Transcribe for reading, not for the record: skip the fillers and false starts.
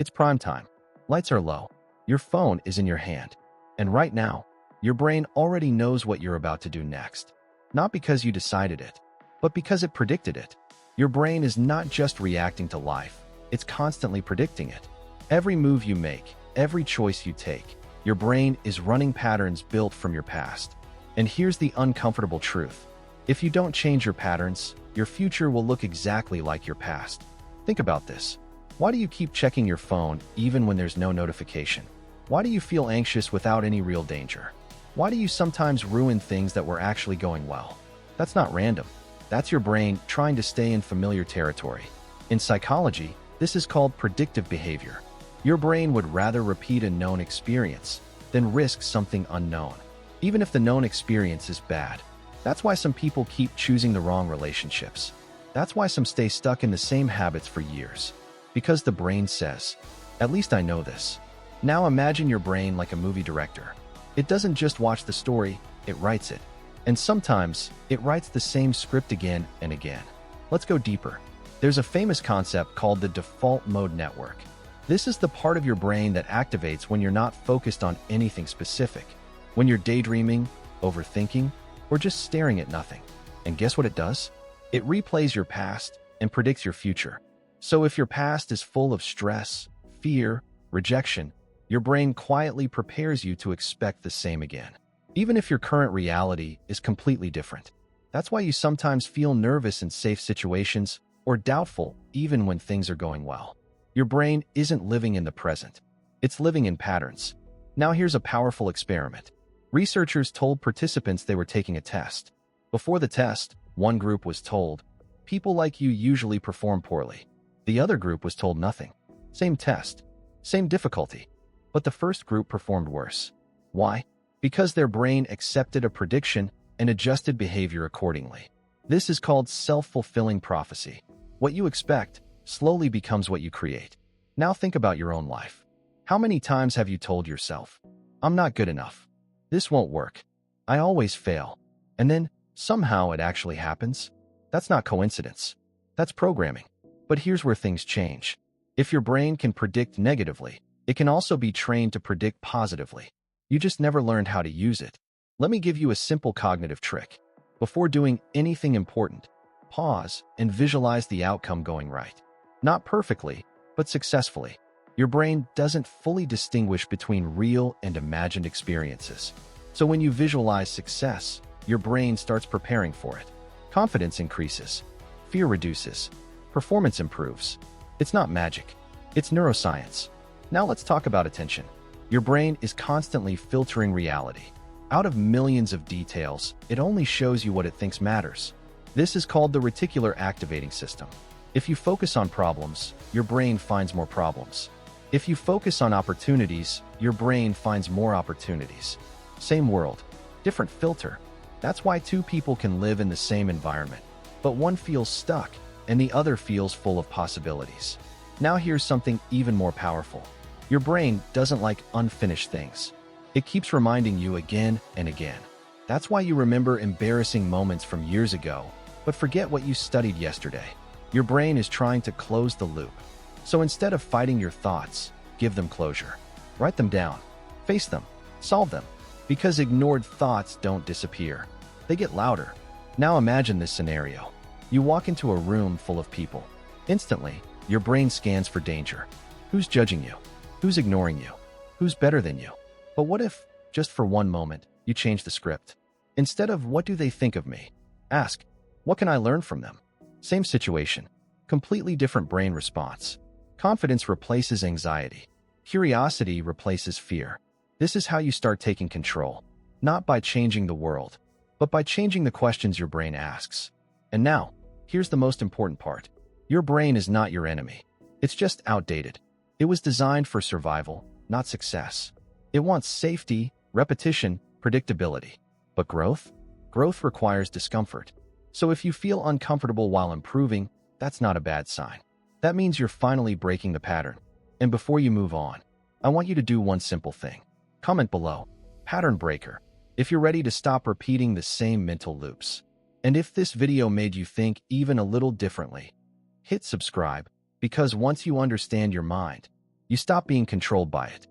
It's prime time. Lights are low. Your phone is in your hand. And right now, your brain already knows what you're about to do next. Not because you decided it, but because it predicted it. Your brain is not just reacting to life, it's constantly predicting it. Every move you make, every choice you take, your brain is running patterns built from your past. And here's the uncomfortable truth. If you don't change your patterns, your future will look exactly like your past. Think about this. Why do you keep checking your phone even when there's no notification? Why do you feel anxious without any real danger? Why do you sometimes ruin things that were actually going well? That's not random. That's your brain trying to stay in familiar territory. In psychology, this is called predictive behavior. Your brain would rather repeat a known experience than risk something unknown, even if the known experience is bad. That's why some people keep choosing the wrong relationships. That's why some stay stuck in the same habits for years. Because the brain says, "At least I know this." Now imagine your brain like a movie director. It doesn't just watch the story, it writes it. And sometimes, it writes the same script again and again. Let's go deeper. There's a famous concept called the default mode network. This is the part of your brain that activates when you're not focused on anything specific. When you're daydreaming, overthinking, or just staring at nothing. And guess what it does? It replays your past and predicts your future. So if your past is full of stress, fear, rejection, your brain quietly prepares you to expect the same again, even if your current reality is completely different. That's why you sometimes feel nervous in safe situations or doubtful even when things are going well. Your brain isn't living in the present. It's living in patterns. Now here's a powerful experiment. Researchers told participants they were taking a test. Before the test, one group was told, "People like you usually perform poorly." The other group was told nothing. Same test, same difficulty. But the first group performed worse. Why? Because their brain accepted a prediction and adjusted behavior accordingly. This is called self-fulfilling prophecy. What you expect slowly becomes what you create. Now think about your own life. How many times have you told yourself, "I'm not good enough. This won't work. I always fail." And then, somehow it actually happens? That's not coincidence. That's programming. But here's where things change. If your brain can predict negatively, it can also be trained to predict positively. You just never learned how to use it. Let me give you a simple cognitive trick. Before doing anything important, pause and visualize the outcome going right. Not perfectly, but successfully. Your brain doesn't fully distinguish between real and imagined experiences. So when you visualize success, your brain starts preparing for it. Confidence increases. Fear reduces. Performance improves. It's not magic. It's neuroscience. Now let's talk about attention. Your brain is constantly filtering reality. Out of millions of details, it only shows you what it thinks matters. This is called the reticular activating system. If you focus on problems, your brain finds more problems. If you focus on opportunities, your brain finds more opportunities. Same world, different filter. That's why two people can live in the same environment, but one feels stuck and the other feels full of possibilities. Now here's something even more powerful. Your brain doesn't like unfinished things. It keeps reminding you again and again. That's why you remember embarrassing moments from years ago, but forget what you studied yesterday. Your brain is trying to close the loop. So instead of fighting your thoughts, give them closure. Write them down. Face them. Solve them. Because ignored thoughts don't disappear. They get louder. Now imagine this scenario. You walk into a room full of people. Instantly, your brain scans for danger. Who's judging you? Who's ignoring you? Who's better than you? But what if, just for one moment, you change the script? Instead of "What do they think of me?" ask, "What can I learn from them?" Same situation. Completely different brain response. Confidence replaces anxiety. Curiosity replaces fear. This is how you start taking control. Not by changing the world, but by changing the questions your brain asks. And now, here's the most important part. Your brain is not your enemy. It's just outdated. It was designed for survival, not success. It wants safety, repetition, predictability. But growth? Growth requires discomfort. So if you feel uncomfortable while improving, that's not a bad sign. That means you're finally breaking the pattern. And before you move on, I want you to do one simple thing. Comment below, "Pattern breaker," if you're ready to stop repeating the same mental loops. And if this video made you think even a little differently, hit subscribe, because once you understand your mind, You stop being controlled by it.